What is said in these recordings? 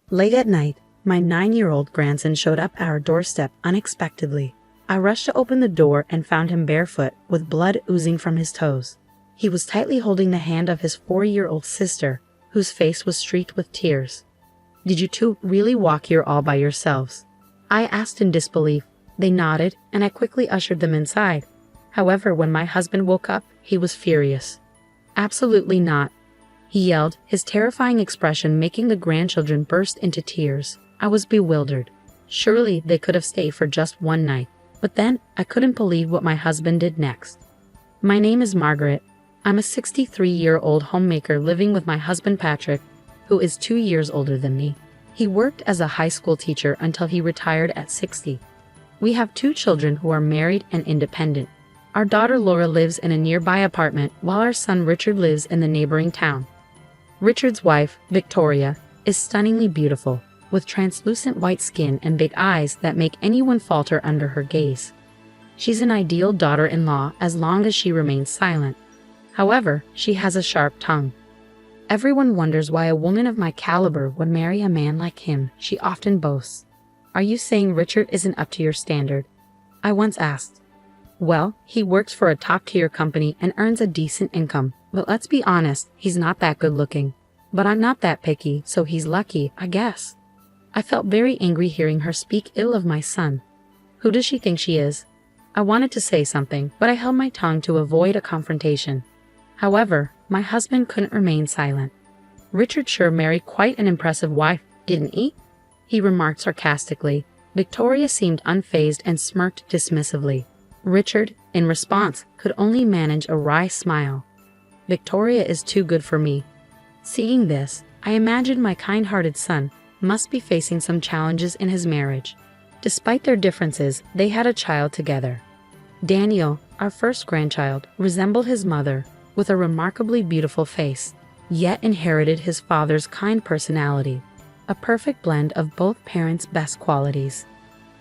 Late at night, my 9-year-old grandson showed up at our doorstep unexpectedly. I rushed to open the door and found him barefoot, with blood oozing from his toes. He was tightly holding the hand of his 4-year-old sister, whose face was streaked with tears. "Did you two really walk here all by yourselves?" I asked in disbelief. They nodded, and I quickly ushered them inside. However, when my husband woke up, he was furious. "Absolutely not," he yelled, his terrifying expression making the grandchildren burst into tears. I was bewildered. Surely they could have stayed for just one night. But then, I couldn't believe what my husband did next. "My name is Margaret. I'm a 63-year-old homemaker living with my husband Patrick, who is 2 years older than me. He worked as a high school teacher until he retired at 60. We have 2 children who are married and independent. Our daughter Laura lives in a nearby apartment, while our son Richard lives in the neighboring town. Richard's wife, Victoria, is stunningly beautiful, with translucent white skin and big eyes that make anyone falter under her gaze. She's an ideal daughter-in-law as long as she remains silent. However, she has a sharp tongue. Everyone wonders why a woman of my caliber would marry a man like him, she often boasts. "Are you saying Richard isn't up to your standard?" I once asked. "Well, he works for a top-tier company and earns a decent income, but let's be honest, he's not that good-looking. But I'm not that picky, so he's lucky, I guess." I felt very angry hearing her speak ill of my son. Who does she think she is? I wanted to say something, but I held my tongue to avoid a confrontation. However, my husband couldn't remain silent. "Richard sure married quite an impressive wife, didn't he?" he remarked sarcastically. Victoria seemed unfazed and smirked dismissively. Richard, in response, could only manage a wry smile. "Victoria is too good for me." Seeing this, I imagined my kind-hearted son must be facing some challenges in his marriage. Despite their differences, they had a child together. Daniel, our first grandchild, resembled his mother, with a remarkably beautiful face, yet inherited his father's kind personality, a perfect blend of both parents' best qualities.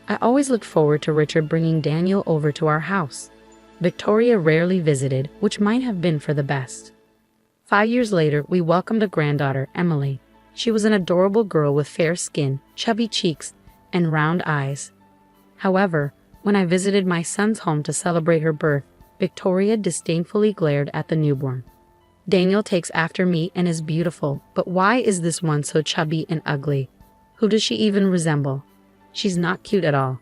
I always looked forward to Richard bringing Daniel over to our house. Victoria rarely visited, which might have been for the best. 5 years later, we welcomed a granddaughter, Emily. She was an adorable girl with fair skin, chubby cheeks, and round eyes. However, when I visited my son's home to celebrate her birth, Victoria disdainfully glared at the newborn. "Daniel takes after me and is beautiful, but why is this one so chubby and ugly? Who does she even resemble? She's not cute at all."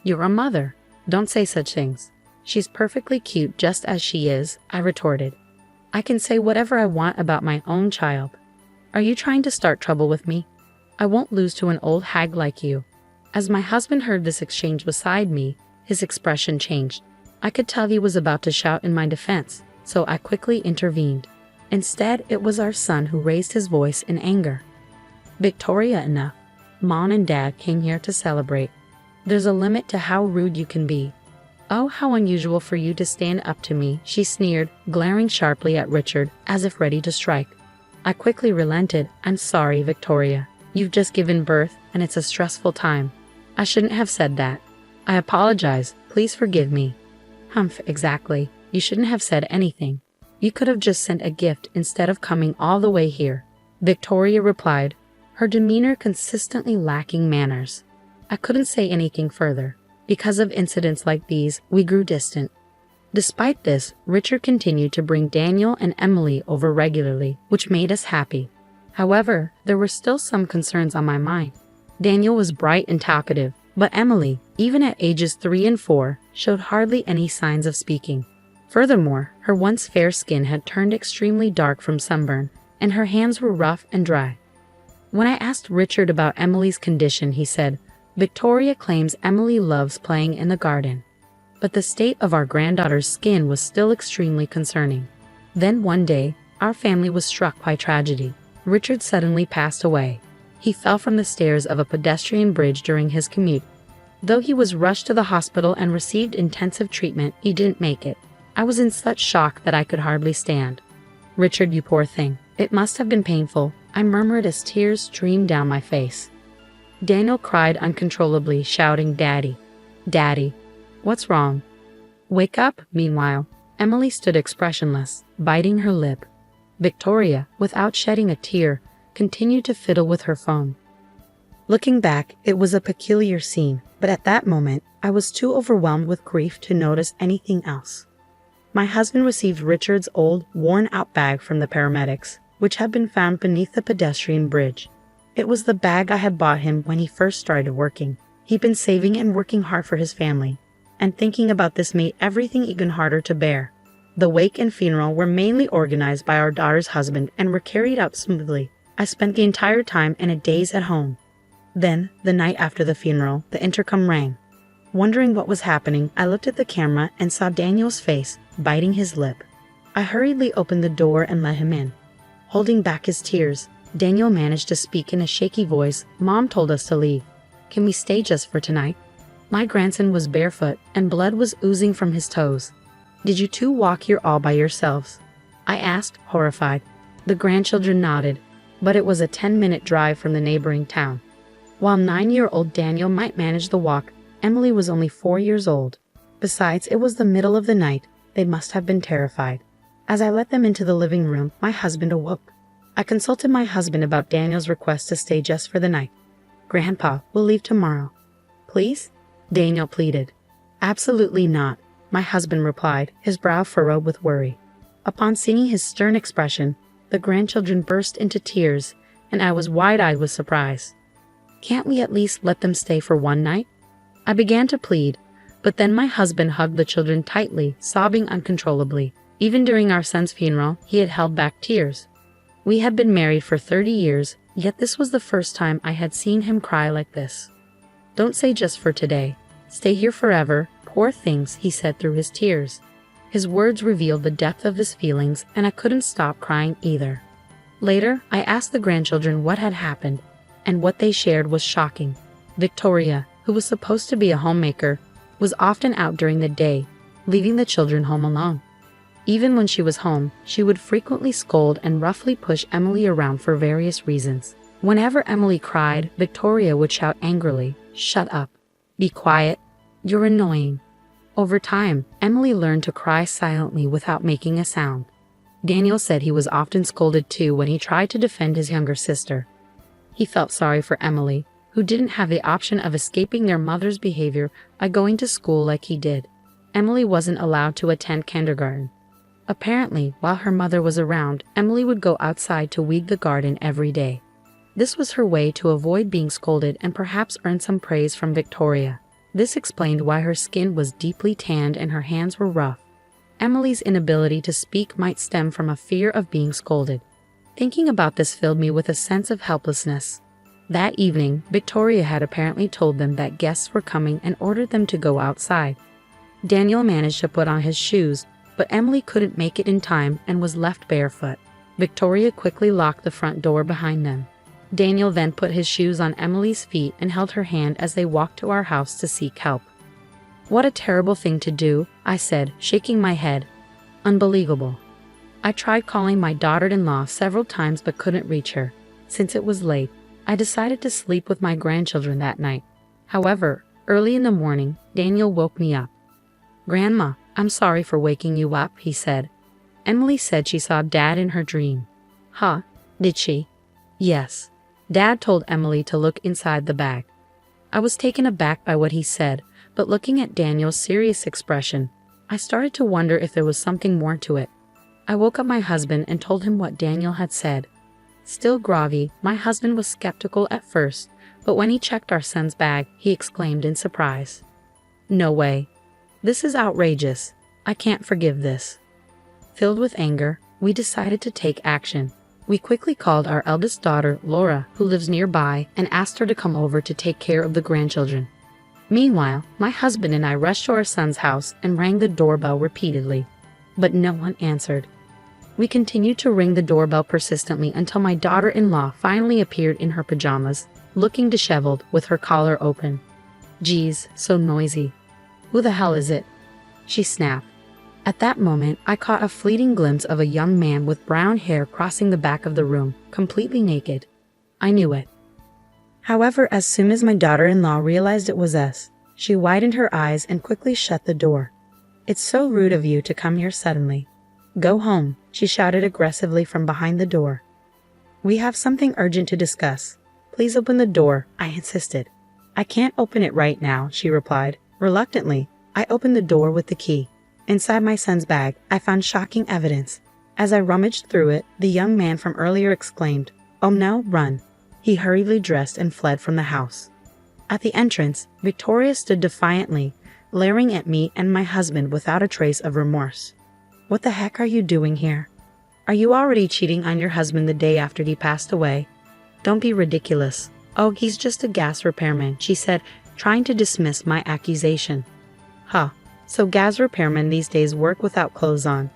"You're a mother. Don't say such things. She's perfectly cute just as she is," I retorted. "I can say whatever I want about my own child. Are you trying to start trouble with me? I won't lose to an old hag like you." As my husband heard this exchange beside me, his expression changed. I could tell he was about to shout in my defense, so I quickly intervened. Instead, it was our son who raised his voice in anger. "Victoria, enough. Mom and Dad came here to celebrate. There's a limit to how rude you can be." "Oh, how unusual for you to stand up to me," she sneered, glaring sharply at Richard, as if ready to strike. I quickly relented. "I'm sorry, Victoria. You've just given birth, and it's a stressful time. I shouldn't have said that. I apologize. Please forgive me." "Humph, exactly. You shouldn't have said anything. You could have just sent a gift instead of coming all the way here," Victoria replied, her demeanor consistently lacking manners. I couldn't say anything further. Because of incidents like these, we grew distant. Despite this, Richard continued to bring Daniel and Emily over regularly, which made us happy. However, there were still some concerns on my mind. Daniel was bright and talkative, but Emily, even at ages 3 and 4, showed hardly any signs of speaking. Furthermore, her once fair skin had turned extremely dark from sunburn, and her hands were rough and dry. When I asked Richard about Emily's condition, he said, "Victoria claims Emily loves playing in the garden." But the state of our granddaughter's skin was still extremely concerning. Then one day, our family was struck by tragedy. Richard suddenly passed away. He fell from the stairs of a pedestrian bridge during his commute. Though he was rushed to the hospital and received intensive treatment, he didn't make it. I was in such shock that I could hardly stand. "Richard, you poor thing. It must have been painful," I murmured as tears streamed down my face. Daniel cried uncontrollably, shouting, "Daddy! Daddy! What's wrong?" "Wake up!" Meanwhile, Emily stood expressionless, biting her lip. Victoria, without shedding a tear, continued to fiddle with her phone. Looking back, it was a peculiar scene, but at that moment, I was too overwhelmed with grief to notice anything else. My husband received Richard's old, worn-out bag from the paramedics, which had been found beneath the pedestrian bridge. It was the bag I had bought him when he first started working. He'd been saving and working hard for his family, and thinking about this made everything even harder to bear. The wake and funeral were mainly organized by our daughter's husband and were carried out smoothly. I spent the entire time in a daze at home. Then, the night after the funeral, the intercom rang. Wondering what was happening, I looked at the camera and saw Daniel's face, biting his lip. I hurriedly opened the door and let him in. Holding back his tears, Daniel managed to speak in a shaky voice. "Mom told us to leave. Can we stay just for tonight?" My grandson was barefoot, and blood was oozing from his toes. "Did you two walk here all by yourselves?" I asked, horrified. The grandchildren nodded, but it was a 10-minute drive from the neighboring town. While 9-year-old Daniel might manage the walk, Emily was only 4 years old. Besides, it was the middle of the night. They must have been terrified. As I let them into the living room, my husband awoke. I consulted my husband about Daniel's request to stay just for the night. "Grandpa, we'll leave tomorrow." "Please?" Daniel pleaded. "Absolutely not," my husband replied, his brow furrowed with worry. Upon seeing his stern expression, the grandchildren burst into tears, and I was wide-eyed with surprise. "Can't we at least let them stay for one night?" I began to plead, but then my husband hugged the children tightly, sobbing uncontrollably. Even during our son's funeral, he had held back tears. We had been married for 30 years, yet this was the first time I had seen him cry like this. "Don't say just for today. Stay here forever, poor things," he said through his tears. His words revealed the depth of his feelings, and I couldn't stop crying either. Later, I asked the grandchildren what had happened, and what they shared was shocking. Victoria, who was supposed to be a homemaker, was often out during the day, leaving the children home alone. Even when she was home, she would frequently scold and roughly push Emily around for various reasons. Whenever Emily cried, Victoria would shout angrily, "Shut up. Be quiet. You're annoying." Over time, Emily learned to cry silently without making a sound. Daniel said he was often scolded too when he tried to defend his younger sister. He felt sorry for Emily, who didn't have the option of escaping their mother's behavior by going to school like he did. Emily wasn't allowed to attend kindergarten. Apparently, while her mother was around, Emily would go outside to weed the garden every day. This was her way to avoid being scolded and perhaps earn some praise from Victoria. This explained why her skin was deeply tanned and her hands were rough. Emily's inability to speak might stem from a fear of being scolded. Thinking about this filled me with a sense of helplessness. That evening, Victoria had apparently told them that guests were coming and ordered them to go outside. Daniel managed to put on his shoes, but Emily couldn't make it in time and was left barefoot. Victoria quickly locked the front door behind them. Daniel then put his shoes on Emily's feet and held her hand as they walked to our house to seek help. "What a terrible thing to do," I said, shaking my head. "Unbelievable." I tried calling my daughter-in-law several times but couldn't reach her. Since it was late, I decided to sleep with my grandchildren that night. However, early in the morning, Daniel woke me up. "Grandma, I'm sorry for waking you up," he said. "Emily said she saw Dad in her dream." "Huh? Did she?" "Yes. Dad told Emily to look inside the bag." I was taken aback by what he said, but looking at Daniel's serious expression, I started to wonder if there was something more to it. I woke up my husband and told him what Daniel had said. Still groggy, my husband was skeptical at first, but when he checked our son's bag, he exclaimed in surprise, "No way. This is outrageous. I can't forgive this." Filled with anger, we decided to take action. We quickly called our eldest daughter, Laura, who lives nearby, and asked her to come over to take care of the grandchildren. Meanwhile, my husband and I rushed to our son's house and rang the doorbell repeatedly, but no one answered. We continued to ring the doorbell persistently until my daughter-in-law finally appeared in her pajamas, looking disheveled with her collar open. "Geez, so noisy. Who the hell is it?" she snapped. At that moment, I caught a fleeting glimpse of a young man with brown hair crossing the back of the room, completely naked. I knew it. However, as soon as my daughter-in-law realized it was us, she widened her eyes and quickly shut the door. "It's so rude of you to come here suddenly. Go home," she shouted aggressively from behind the door. "We have something urgent to discuss. Please open the door," I insisted. I can't open it right now, she replied. Reluctantly, I opened the door with the key. Inside my son's bag, I found shocking evidence. As I rummaged through it, the young man from earlier exclaimed, "Oh no, run." He hurriedly dressed and fled from the house. At the entrance, Victoria stood defiantly, glaring at me and my husband without a trace of remorse. "What the heck are you doing here? Are you already cheating on your husband the day after he passed away? Don't be ridiculous." "Oh, he's just a gas repairman," she said, trying to dismiss my accusation. "Huh, so gas repairmen these days work without clothes on,"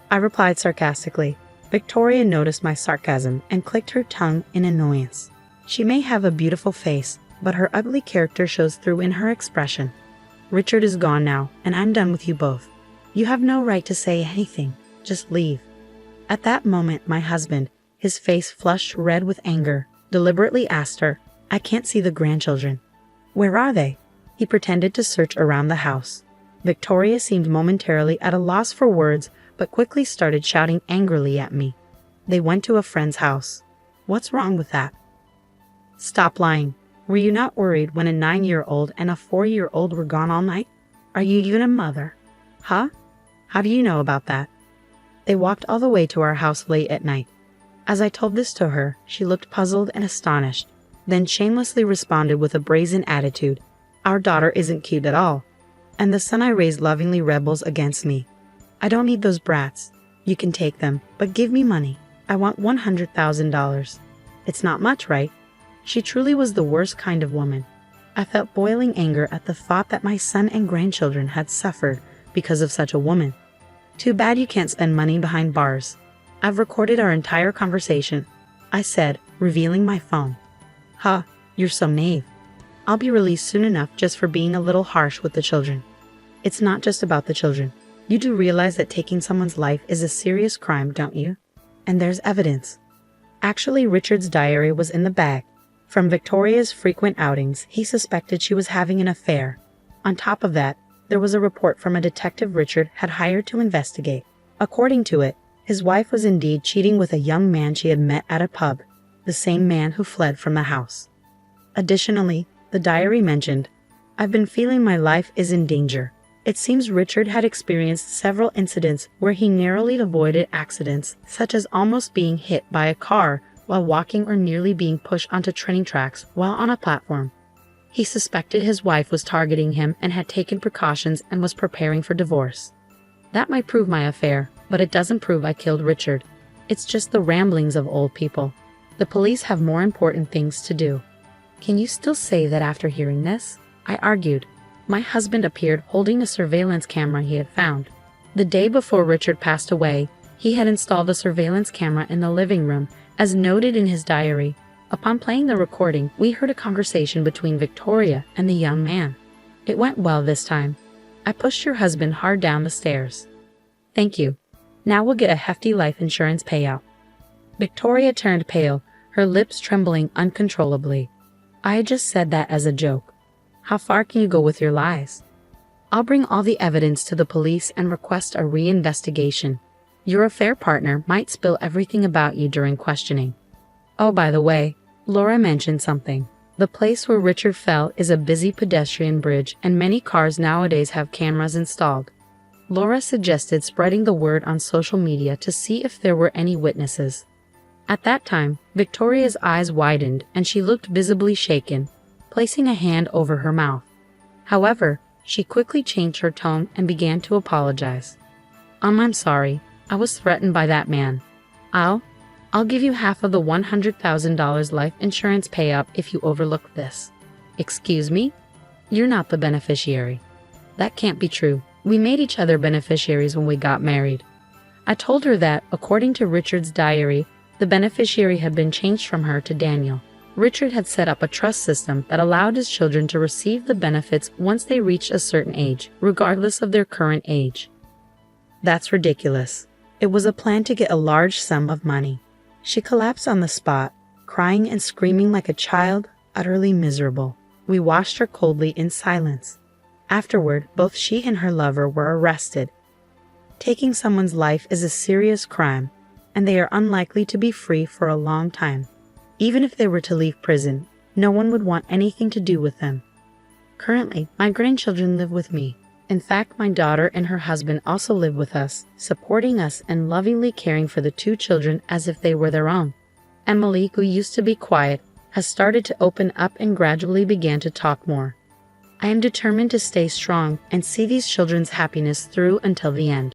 I replied sarcastically. Victoria noticed my sarcasm and clicked her tongue in annoyance. She may have a beautiful face, but her ugly character shows through in her expression. "Richard is gone now, and I'm done with you both. You have no right to say anything. Just leave." At that moment, my husband, his face flushed red with anger, deliberately asked her, "I can't see the grandchildren." "Where are they?" He pretended to search around the house. Victoria seemed momentarily at a loss for words, but quickly started shouting angrily at me. "They went to a friend's house." "What's wrong with that?" "Stop lying. Were you not worried when a 9-year-old and a 4-year-old were gone all night? Are you even a mother?" "Huh? How do you know about that?" "They walked all the way to our house late at night." As I told this to her, she looked puzzled and astonished, then shamelessly responded with a brazen attitude, "Our daughter isn't cute at all, and the son I raised lovingly rebels against me. I don't need those brats. You can take them, but give me money. I want $100,000. It's not much, right?" She truly was the worst kind of woman. I felt boiling anger at the thought that my son and grandchildren had suffered because of such a woman. "Too bad you can't spend money behind bars. I've recorded our entire conversation," I said, revealing my phone. "Huh, you're so naive. I'll be released soon enough just for being a little harsh with the children." "It's not just about the children. You do realize that taking someone's life is a serious crime, don't you? And there's evidence." Actually, Richard's diary was in the bag. From Victoria's frequent outings, he suspected she was having an affair. On top of that, there was a report from a detective Richard had hired to investigate. According to it, his wife was indeed cheating with a young man she had met at a pub, the same man who fled from the house. Additionally, the diary mentioned, "I've been feeling my life is in danger." It seems Richard had experienced several incidents where he narrowly avoided accidents, such as almost being hit by a car while walking or nearly being pushed onto train tracks while on a platform. He suspected his wife was targeting him and had taken precautions and was preparing for divorce. That might prove my affair, but it doesn't prove I killed Richard. It's just the ramblings of old people. The police have more important things to do. "Can you still say that after hearing this?" I argued. My husband appeared holding a surveillance camera he had found. The day before Richard passed away, he had installed a surveillance camera in the living room, as noted in his diary. Upon playing the recording, we heard a conversation between Victoria and the young man. It went well this time. I pushed your husband hard down the stairs. "Thank you. Now we'll get a hefty life insurance payout." Victoria turned pale, her lips trembling uncontrollably. I had just said that as a joke. How far can you go with your lies? "I'll bring all the evidence to the police and request a reinvestigation. Your affair partner might spill everything about you during questioning. Oh, by the way, Laura mentioned something. The place where Richard fell is a busy pedestrian bridge, and many cars nowadays have cameras installed. Laura suggested spreading the word on social media to see if there were any witnesses." At that time, Victoria's eyes widened and she looked visibly shaken, placing a hand over her mouth. However, she quickly changed her tone and began to apologize. I'm sorry. I was threatened by that man. I'll give you half of the $100,000 life insurance payout if you overlook this." "Excuse me? You're not the beneficiary." "That can't be true. We made each other beneficiaries when we got married." I told her that, according to Richard's diary, the beneficiary had been changed from her to Daniel. Richard had set up a trust system that allowed his children to receive the benefits once they reached a certain age, regardless of their current age. "That's ridiculous. It was a plan to get a large sum of money." She collapsed on the spot, crying and screaming like a child, utterly miserable. We watched her coldly in silence. Afterward, both she and her lover were arrested. Taking someone's life is a serious crime, and they are unlikely to be free for a long time. Even if they were to leave prison, no one would want anything to do with them. Currently, my grandchildren live with me. In fact, my daughter and her husband also live with us, supporting us and lovingly caring for the 2 children as if they were their own. Emily, who used to be quiet, has started to open up and gradually began to talk more. I am determined to stay strong and see these children's happiness through until the end.